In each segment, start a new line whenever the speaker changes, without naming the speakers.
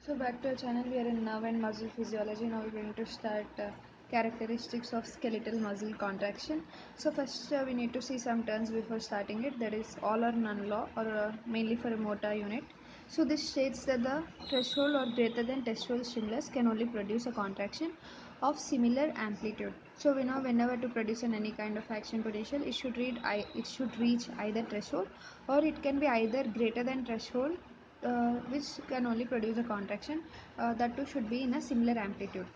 So back to our channel, we are in nerve and muscle physiology. Now we're going to start characteristics of skeletal muscle contraction. So first we need to see some terms before starting it, that is all or none law, or mainly for a motor unit. So this states that the threshold or greater than threshold stimulus can only produce a contraction of similar amplitude. So we know whenever to produce any kind of action potential, it should reach either threshold, or it can be either greater than threshold, which can only produce a contraction. That too should be in a similar amplitude.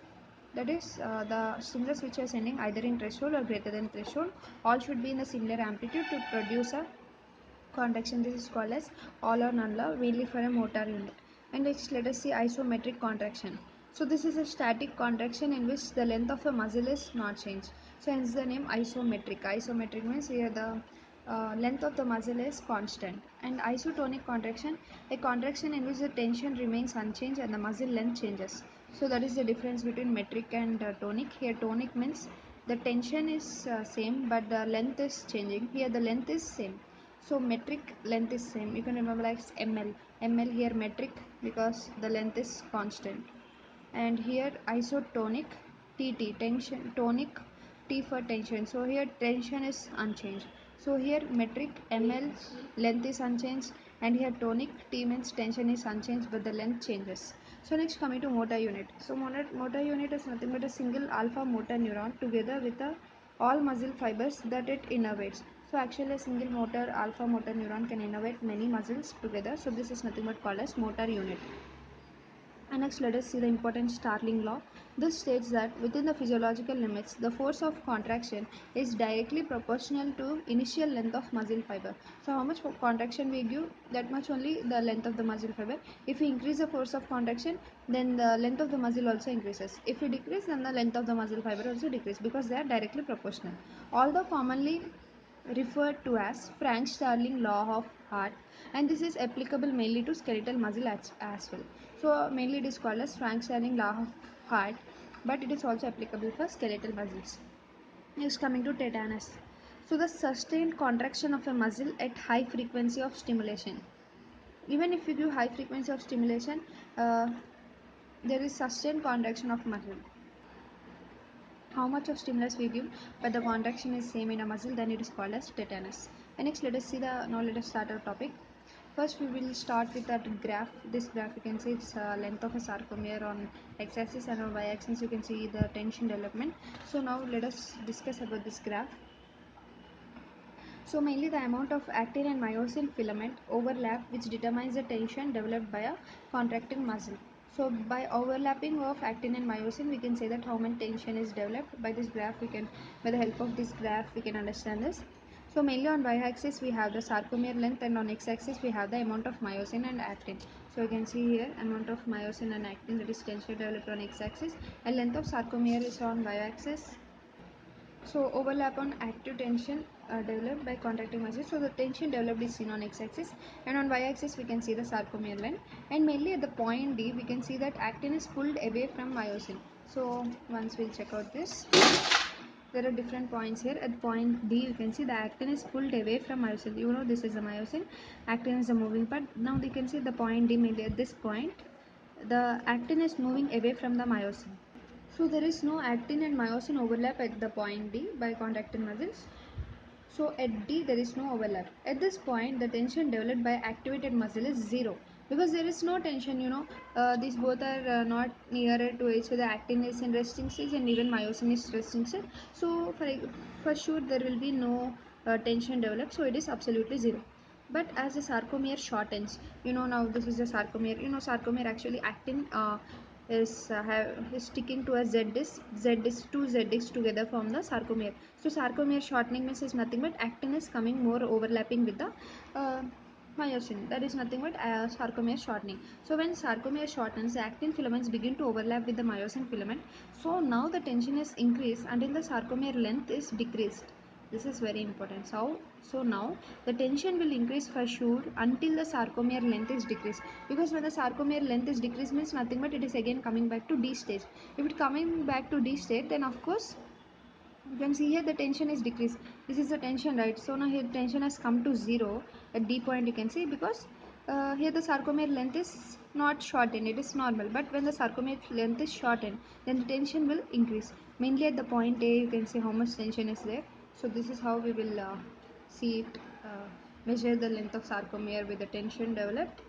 That is, the stimulus which are sending either in threshold or greater than threshold, all should be in a similar amplitude to produce a contraction. This is called as all or none law, mainly for a motor unit. And next, let us see isometric contraction. So this is a static contraction in which the length of a muscle is not changed. So hence the name isometric. Isometric means here the length of the muscle is constant. And isotonic contraction, a contraction in which the tension remains unchanged and the muscle length changes. So that is the difference between metric and tonic. Here tonic means the tension is same but the length is changing. Here the length is same. So metric length is same. You can remember like ml. ml here metric because the length is constant. And here isotonic, tt tension, tonic t for tension. So here tension is unchanged. So here metric ml length is unchanged, and here tonic t means tension is unchanged but the length changes. So next, coming to motor unit. So motor unit is nothing but a single alpha motor neuron together with all muscle fibers that it innervates. So actually a single alpha motor neuron can innervate many muscles together. So this is nothing but called as motor unit. And next, let us see the important Starling law. This states that within the physiological limits, the force of contraction is directly proportional to initial length of muscle fiber. So how much contraction we give, that much only the length of the muscle fiber. If we increase the force of contraction, then the length of the muscle also increases. If we decrease, then the length of the muscle fiber also decreases, because they are directly proportional. Although commonly referred to as Frank-Starling law of Hart, and this is applicable mainly to skeletal muscle as well. So mainly it is called as Frank-Starling law of Hart, but it is also applicable for skeletal muscles. Next, coming to tetanus. So the sustained contraction of a muscle at high frequency of stimulation. Even if you give high frequency of stimulation, there is sustained contraction of muscle. How much of stimulus we give, but the contraction is same in a muscle, then it is called as tetanus. And next, let us see now let us start our topic. First we will start with that graph. This graph, you can see it's length of a sarcomere on x-axis, and on y-axis you can see the tension development. So now let us discuss about this graph. So mainly the amount of actin and myosin filament overlap, which determines the tension developed by a contracting muscle. So by overlapping of actin and myosin, we can say that how much tension is developed. By this graph, by the help of this graph, we can understand this. So mainly on y-axis we have the sarcomere length, and on x-axis we have the amount of myosin and actin. So you can see here amount of myosin and actin, that is tension developed on x-axis, and length of sarcomere is on y-axis. So overlap on active tension developed by contracting muscles. So the tension developed is seen on x-axis, and on y-axis we can see the sarcomere line. And mainly at the point D, we can see that actin is pulled away from myosin. So once we'll check out this, there are different points here. At point D, you can see the actin is pulled away from myosin. You know this is a myosin. Actin is a moving part. Now you can see the point D, mainly at this point, the actin is moving away from the myosin. So there is no actin and myosin overlap at the point D by contracting muscles. So at D there is no overlap. At this point the tension developed by activated muscle is zero, because there is no tension. These both are not nearer to each other. Actin is in resting stage and even myosin is resting stage. So for sure there will be no tension developed. So it is absolutely zero. But as the sarcomere shortens, now this is the sarcomere. Sarcomere actually actin is sticking to a two Z discs together form the sarcomere. So sarcomere shortening means is nothing but actin is coming more overlapping with the myosin. That is nothing but sarcomere shortening. So when sarcomere shortens, the actin filaments begin to overlap with the myosin filament. So now the tension is increased until the sarcomere length is decreased. This is very important. So now the tension will increase for sure until the sarcomere length is decreased, because when the sarcomere length is decreased means nothing but it is again coming back to D stage. If it coming back to D state, then of course you can see here the tension is decreased. This is the tension, right? So now here tension has come to zero at D point, you can see, because Here the sarcomere length is not shortened, it is normal, but when the sarcomere length is shortened, then the tension will increase. Mainly at the point A, you can see how much tension is there. So this is how we will see it, measure the length of sarcomere with the tension developed.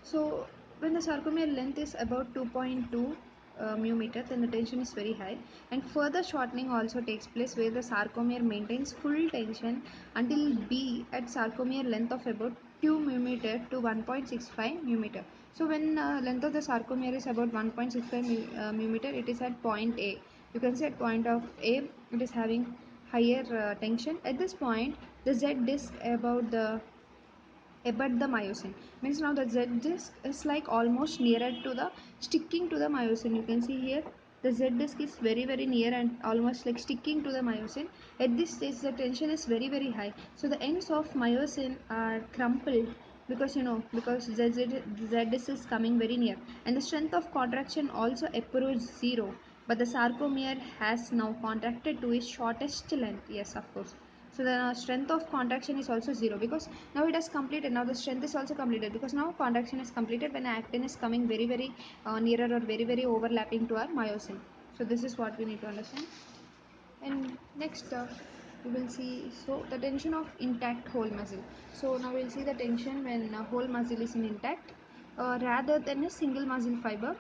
So when the sarcomere length is about 2.2 μm, then the tension is very high, and further shortening also takes place where the sarcomere maintains full tension until B at sarcomere length of about 2 mm to 1.65 mm. So when length of the sarcomere is about 1.65 mm, it is at point A. You can see at point of A it is having higher tension. At this point, the Z disc about the myosin means now the Z disc is like almost nearer to the sticking to the myosin. You can see here the Z disc is very near and almost like sticking to the myosin. At this stage the tension is very high, so the ends of myosin are crumpled because because Z disc is coming very near, and the strength of contraction also approaches zero, but the sarcomere has now contracted to its shortest length. Yes, of course. So the strength of contraction is also zero because now it has completed. Now the strength is also completed because now contraction is completed when actin is coming very nearer or very overlapping to our myosin. So this is what we need to understand. And next we will see, so the tension of intact whole muscle. So now we will see the tension when whole muscle is in intact rather than a single muscle fiber.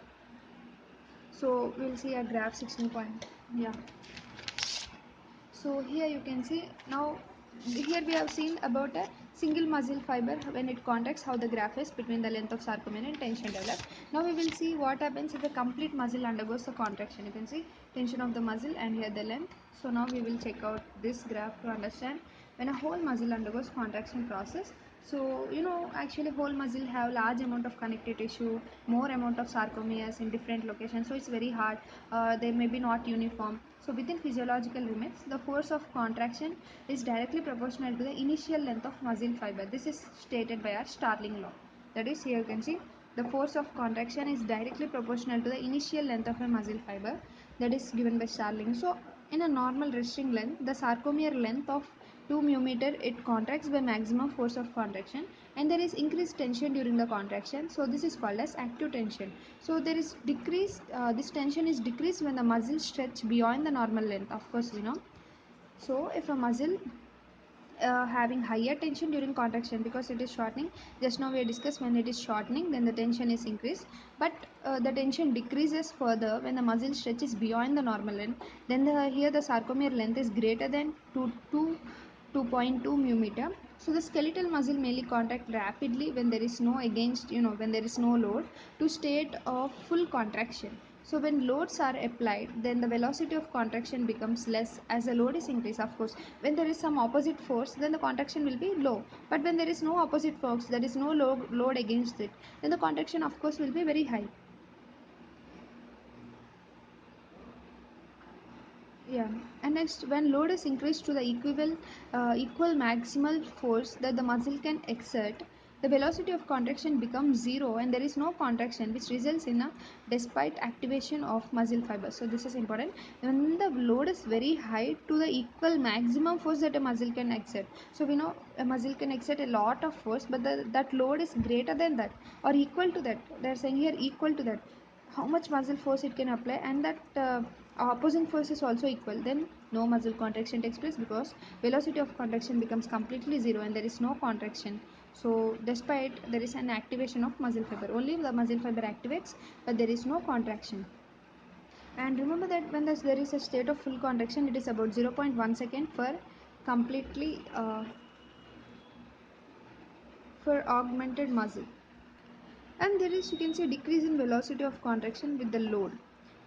So we will see a graph 16 point. Yeah. So here you can see, now here we have seen about a single muscle fiber when it contracts, how the graph is between the length of sarcomere and tension developed. Now we will see what happens if the complete muscle undergoes the contraction. You can see tension of the muscle and here the length. So now we will check out this graph to understand when a whole muscle undergoes contraction process. So actually whole muscle have large amount of connective tissue, more amount of sarcomeres in different locations, so it's very hard. They may be not uniform. So within physiological limits, the force of contraction is directly proportional to the initial length of muscle fiber. This is stated by our Starling law. That is, here you can see the force of contraction is directly proportional to the initial length of a muscle fiber, that is given by Starling. So in a normal resting length, the sarcomere length of 2 mm, it contracts by maximum force of contraction, and there is increased tension during the contraction. So this is called as active tension. So there is decrease, this tension is decreased when the muscle stretch beyond the normal length, of course. So if a muscle having higher tension during contraction because it is shortening, just now we discussed, when it is shortening then the tension is increased, but the tension decreases further when the muscle stretches beyond the normal length, then here the sarcomere length is greater than 2.2 mm. So the skeletal muscle mainly contract rapidly when there is no when there is no load to state of full contraction. So when loads are applied, then the velocity of contraction becomes less as the load is increased. Of course, when there is some opposite force, then the contraction will be low. But when there is no opposite force, there is no load against it, then the contraction of course will be very high. Yeah, and next, when load is increased to the equal maximal force that the muscle can exert, the velocity of contraction becomes zero and there is no contraction, which results in a despite activation of muscle fibers. So this is important. When the load is very high to the equal maximum force that a muscle can exert. So we know a muscle can exert a lot of force, but that load is greater than that or equal to that. They are saying here equal to that, how much muscle force it can apply, and that opposing force is also equal, then no muscle contraction takes place because velocity of contraction becomes completely zero and there is no contraction. So despite there is an activation of muscle fiber, only the muscle fiber activates but there is no contraction. And remember that when there is a state of full contraction, it is about 0.1 second for completely for augmented muscle. And there is, you can see, decrease in velocity of contraction with the load.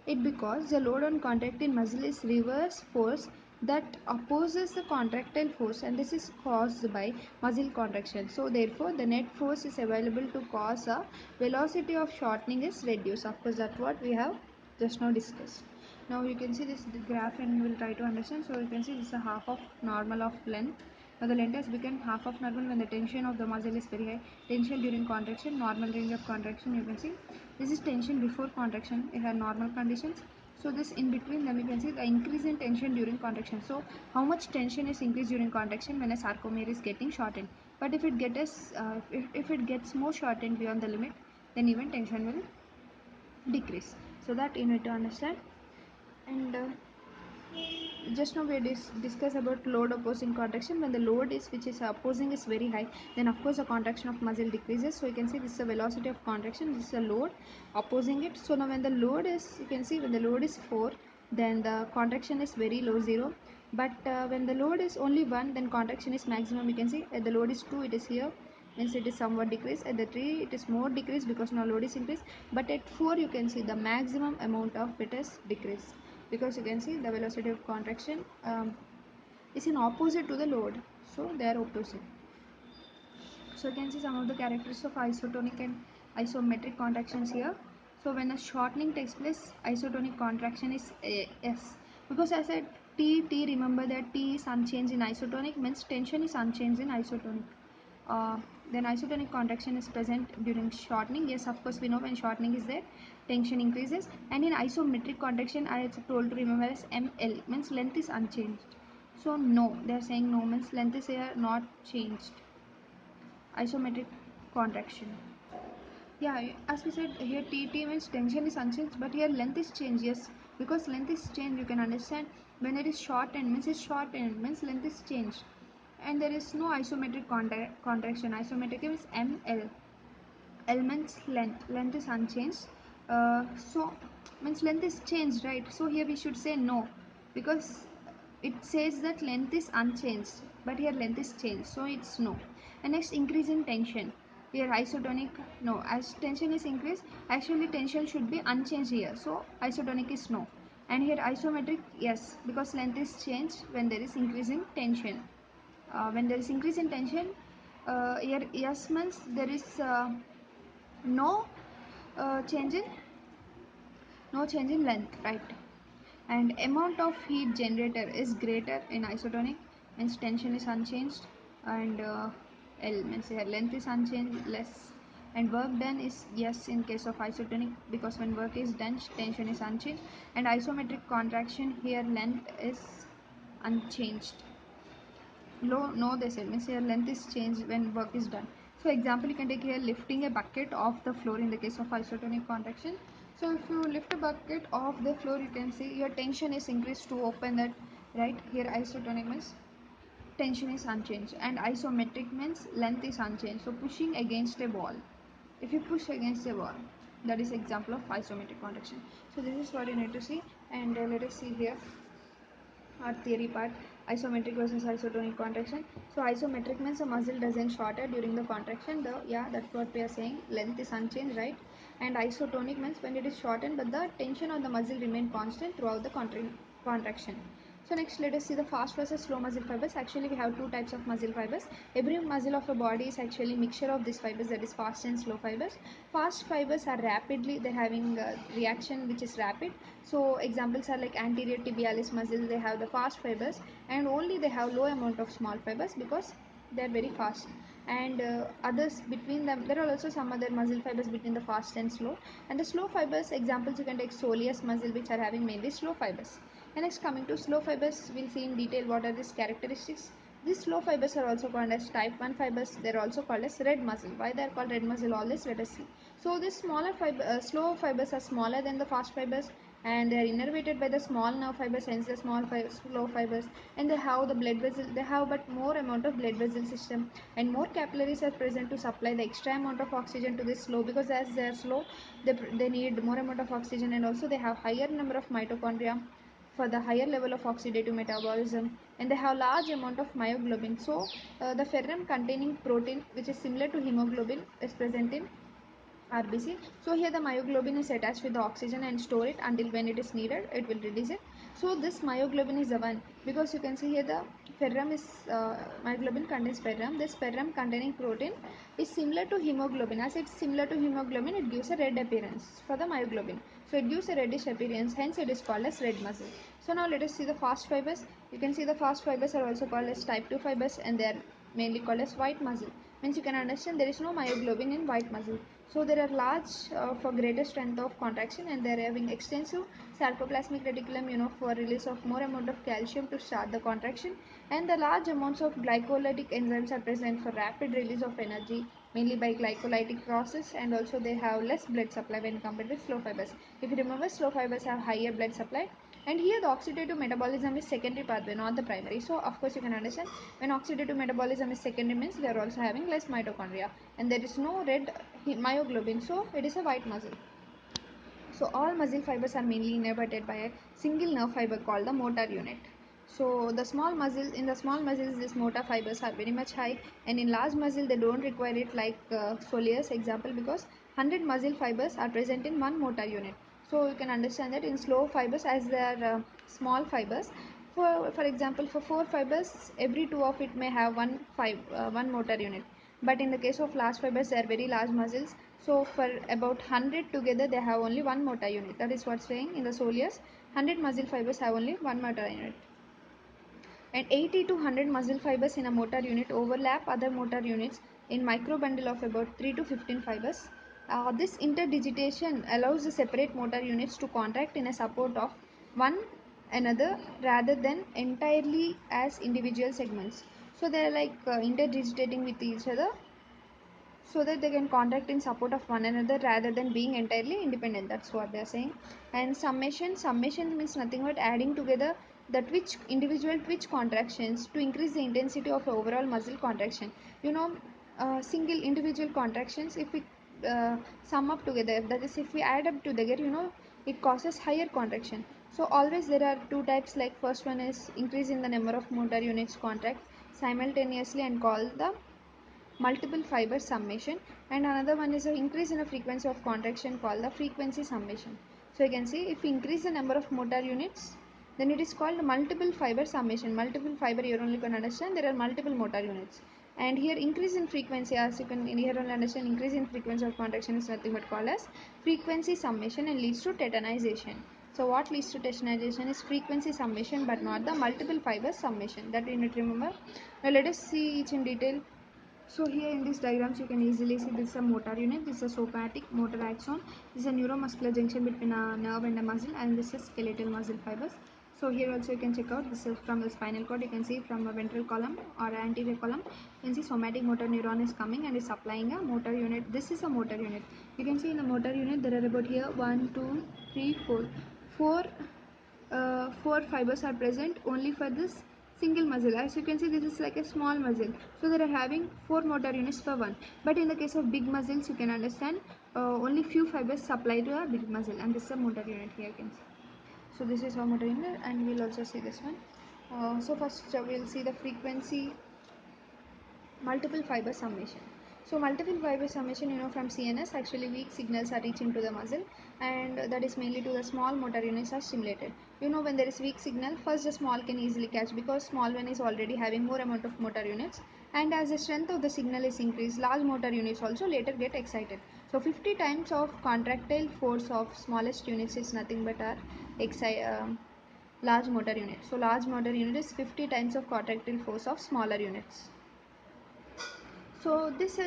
It because the load on contractile muscle is reverse force that opposes the contractile force, and this is caused by muscle contraction. So therefore the net force is available to cause a velocity of shortening is reduced. Of course, that's what we have just now discussed. Now you can see this graph and we will try to understand. So you can see this is a half of normal of length. Now the length has become half of normal when the tension of the muscle is very high. Tension during contraction, normal range of contraction, you can see. This is tension before contraction in normal conditions. So this in between them you can see the increase in tension during contraction. So how much tension is increased during contraction when a sarcomere is getting shortened. But if it if it gets more shortened beyond the limit, then even tension will decrease. So that you need to understand. And just now we discuss about load opposing contraction. When the load is which is opposing is very high, then of course the contraction of muscle decreases. So you can see this is the velocity of contraction, this is a load opposing it. So now when the load is, you can see when the load is 4, then the contraction is very low, 0. But when the load is only 1, then contraction is maximum. You can see at the load is 2, it is here, means it is somewhat decreased. At the 3 it is more decreased because now load is increased. But at 4 you can see the maximum amount of it is decreased, because you can see the velocity of contraction is in opposite to the load, so they are opposite. So you can see some of the characteristics of isotonic and isometric contractions here. So when a shortening takes place, isotonic contraction is S, because I said T, remember that T is unchanged in isotonic, means tension is unchanged in isotonic. Then isotonic contraction is present during shortening. Yes, of course we know when shortening is there, tension increases. And in isometric contraction, I told to remember as ML, means length is unchanged. So no, they are saying no, means length is here not changed. Isometric contraction. Yeah, as we said here, TT means tension is unchanged, but here length is changed. Yes, because length is changed, you can understand when it is shortened, means it's shortened, means length is changed. And there is no isometric contraction. Isometric means ML. L means length is unchanged. So means length is changed, right? So here we should say no, because it says that length is unchanged, but here length is changed, so it's no. And next, increase in tension. Here isotonic, no, as tension is increased, actually tension should be unchanged here, so isotonic is no. And here isometric, yes, because length is changed when there is increase in tension. When there is increase in tension, here yes means there is no change in length, right? And amount of heat generator is greater in isotonic, means tension is unchanged, and L means here length is unchanged, less. And work done is yes in case of isotonic, because when work is done, tension is unchanged. And isometric contraction, here length is unchanged. No, they said, means here length is changed when work is done. So example, you can take here lifting a bucket off the floor in the case of isotonic contraction. So if you lift a bucket off the floor, you can see your tension is increased to open that, right? Here isotonic means tension is unchanged, and isometric means length is unchanged. So pushing against a wall, if you push against a wall, that is example of isometric contraction. So this is what you need to see. And let us see here our theory part, isometric versus isotonic contraction. So isometric means the muscle doesn't shorten during the contraction. That's what we are saying, length is unchanged, right? And isotonic means when it is shortened but the tension on the muscle remain constant throughout the contraction. So next, let us see the fast versus slow muscle fibers. Actually we have two types of muscle fibers. Every muscle of a body is actually mixture of these fibers, that is fast and slow fibers. Fast fibers are rapidly, they're having reaction which is rapid. So examples are like anterior tibialis muscle, they have the fast fibers, and only they have low amount of small fibers because they are very fast. And others between them, there are also some other muscle fibers between the fast and slow. And the slow fibers, examples you can take soleus muscle, which are having mainly slow fibers. And next, coming to slow fibers, we'll see in detail what are these characteristics. These slow fibers are also called as type 1 fibers. They are also called as red muscle. Why they are called red muscle, all this let us see. So these slow fibers are smaller than the fast fibers, and they are innervated by the small nerve fibers, hence the slow fibers. And they have the blood vessel, they have but more amount of blood vessel system, and more capillaries are present to supply the extra amount of oxygen to this slow, because as they are slow, they need more amount of oxygen. And also they have higher number of mitochondria for the higher level of oxidative metabolism, and they have large amount of myoglobin. So the ferrum containing protein which is similar to hemoglobin is present in RBC. So here the myoglobin is attached with the oxygen and store it until when it is needed, it will release it. So this myoglobin is the one, because you can see here the ferrum is myoglobin contains ferrum. This ferrum containing protein is similar to hemoglobin. As it's similar to hemoglobin, it gives a red appearance for the myoglobin. So it gives a reddish appearance, hence it is called as red muscle. So now let us see the fast fibers. You can see the fast fibers are also called as type 2 fibers, and they are mainly called as white muscle. Means you can understand there is no myoglobin in white muscle. So there are large for greater strength of contraction, and they are having extensive sarcoplasmic reticulum, for release of more amount of calcium to start the contraction, and the large amounts of glycolytic enzymes are present for rapid release of energy, mainly by glycolytic process, and also they have less blood supply when compared with slow fibers. If you remember, slow fibers have higher blood supply, and here the oxidative metabolism is secondary pathway, not the primary. So of course you can understand, when oxidative metabolism is secondary means they are also having less mitochondria, and there is no red myoglobin, so it is a white muscle. So all muscle fibers are mainly innervated by a single nerve fiber called the motor unit. So the small muscles, in the small muscles, these motor fibers are very much high, and in large muscle they don't require it, like soleus example, because 100 muscle fibers are present in one motor unit. So you can understand that in slow fibers, as they are small fibers, for example, for 4 fibers, every 2 of it may have one motor unit. But in the case of large fibers, they are very large muscles, so for about 100 together they have only one motor unit. That is what's saying in the soleus, 100 muscle fibers have only one motor unit, and 80 to 100 muscle fibers in a motor unit overlap other motor units in microbundle of about 3 to 15 fibers. This interdigitation allows the separate motor units to contract in a support of one another rather than entirely as individual segments. So they are like interdigitating with each other so that they can contract in support of one another rather than being entirely independent. That's what they are saying. And summation means nothing but adding together the individual twitch contractions to increase the intensity of overall muscle contraction. Single individual contractions, if we sum up together, that is if we add up together, it causes higher contraction. So always there are two types, like first one is increase in the number of motor units contract simultaneously and called the multiple fiber summation, and another one is an increase in the frequency of contraction called the frequency summation. So you can see, if we increase the number of motor units, then it is called multiple fiber summation. Multiple fiber, you only can understand there are multiple motor units, and here increase in frequency, as you can here only understand, increase in frequency of contraction is nothing but called as frequency summation and leads to tetanization. So what leads to tetanization is frequency summation but not the multiple fiber summation, that you need to remember. Now let us see each in detail. So here in these diagrams you can easily see this is a motor unit, this is a somatic motor axon, this is a neuromuscular junction between a nerve and a muscle, and this is skeletal muscle fibers. So here also you can check out, this is from the spinal cord, you can see from a ventral column or anterior column, you can see somatic motor neuron is coming and is supplying a motor unit. This is a motor unit. You can see in the motor unit there are about here 1, 2, 3, 4. Four fibers are present only for this single muscle. As you can see, this is like a small muscle, so they are having 4 motor units per one. But in the case of big muscles, you can understand only few fibers supply to a big muscle, and this is a motor unit. Here you can see. So this is our motor unit, and we'll also see this one. So first we'll see the frequency multiple fiber summation. So multiple fiber summation, from CNS, actually weak signals are reaching to the muscle, and that is mainly to the small motor units are stimulated. When there is weak signal, first the small can easily catch, because small one is already having more amount of motor units, and as the strength of the signal is increased, large motor units also later get excited. So 50 times of contractile force of smallest units is nothing but our large motor unit. So large motor unit is 50 times of contractile force of smaller units. So this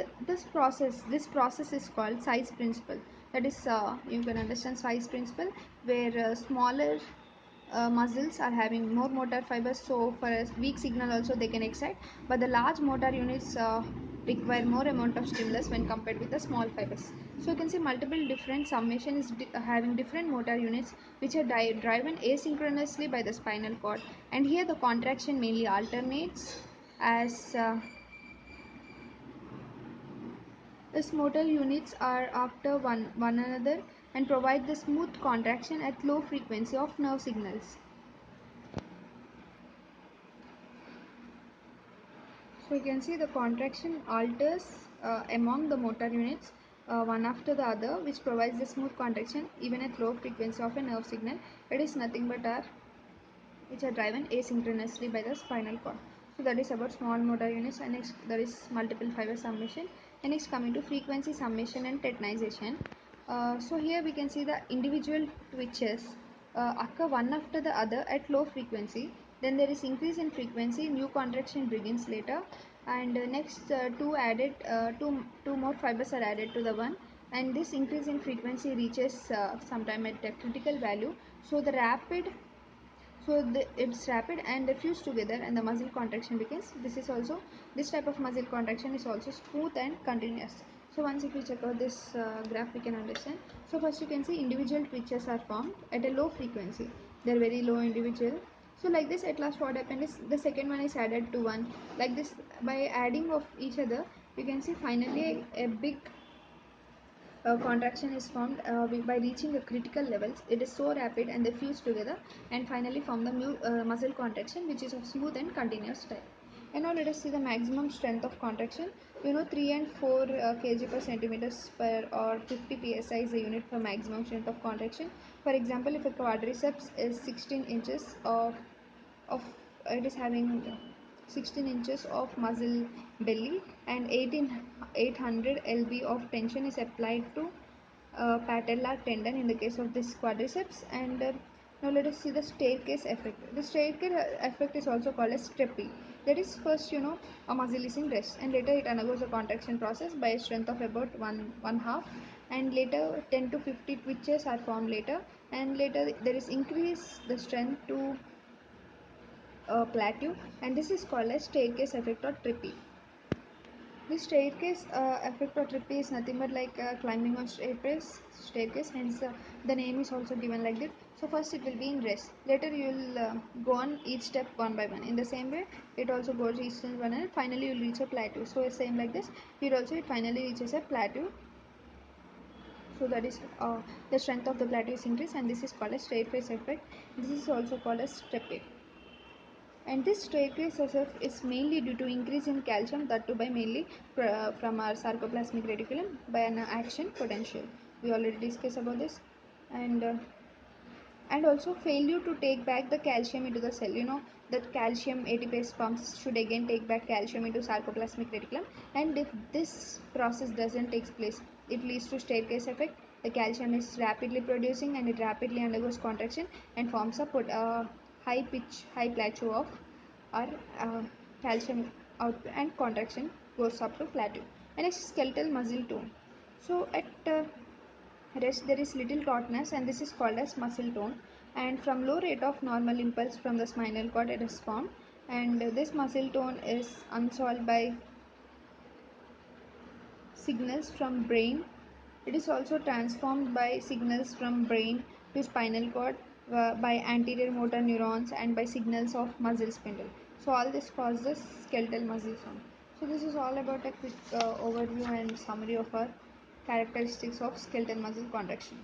process is called size principle. That is, you can understand size principle, where smaller muscles are having more motor fibers, so for a weak signal also they can excite, but the large motor units require more amount of stimulus when compared with the small fibers. So you can see multiple different summation is having different motor units which are driven asynchronously by the spinal cord, and here the contraction mainly alternates as these motor units are after one another and provide the smooth contraction at low frequency of nerve signals. So you can see the contraction alters among the motor units one after the other, which provides the smooth contraction even at low frequency of a nerve signal. It is nothing but which are driven asynchronously by the spinal cord. So that is about small motor units, and next there is multiple fiber summation, and next coming to frequency summation and tetanization. So here we can see the individual twitches occur one after the other at low frequency, then there is increase in frequency, new contraction begins later, and next two more fibers are added to the one, and this increase in frequency reaches sometime at a critical value. So it's rapid and they fuse together and the muscle contraction begins. This type of muscle contraction is also smooth and continuous. So once if we check out this graph, we can understand. So first you can see individual twitches are formed at a low frequency. They're very low individual. So like this, at last what happened is the second one is added to one. Like this, by adding of each other, you can see finally a big contraction is formed by reaching a critical levels. It is so rapid and they fuse together and finally form the muscle contraction, which is of smooth and continuous type. And now let us see the maximum strength of contraction. 3 and 4 kg per centimeters per or 50 psi is the unit for maximum strength of contraction. For example, if a quadriceps is 16 inches of it is having 16 inches of muscle belly and 800 lb of tension is applied to patellar tendon in the case of this quadriceps. And now let us see the staircase effect. The staircase effect is also called as trippy. That is, first a muscle is in rest and later it undergoes a contraction process by a strength of about one half, and later 10 to 50 twitches are formed later, and later there is increase the strength to plateau, and this is called as staircase effect or trippy. This staircase effect or trippy is nothing but like climbing on staircase, hence the name is also given like that. So first it will be in rest, later you will go on each step one by one. In the same way it also goes each step one and finally you will reach a plateau. So same like this, it finally reaches a plateau. So that is the strength of the plateau is increased, and this is called as staircase effect. This is also called as trippy. And this staircase effect is mainly due to increase in calcium, that too by mainly from our sarcoplasmic reticulum by an action potential. We already discussed about this. And also failure to take back the calcium into the cell. That calcium ATPase pumps should again take back calcium into sarcoplasmic reticulum, and if this process doesn't take place, it leads to staircase effect. The calcium is rapidly producing and it rapidly undergoes contraction and forms a high plateau of our calcium output, and contraction goes up to plateau. And next, skeletal muscle tone. So at rest there is little tautness and this is called as muscle tone, and from low rate of normal impulse from the spinal cord it is formed, and this muscle tone is unsolved by signals from brain. It is also transformed by signals from brain to spinal cord by anterior motor neurons and by signals of muscle spindle. So all this causes skeletal muscle tone. So this is all about a quick overview and summary of our characteristics of skeletal muscle contraction.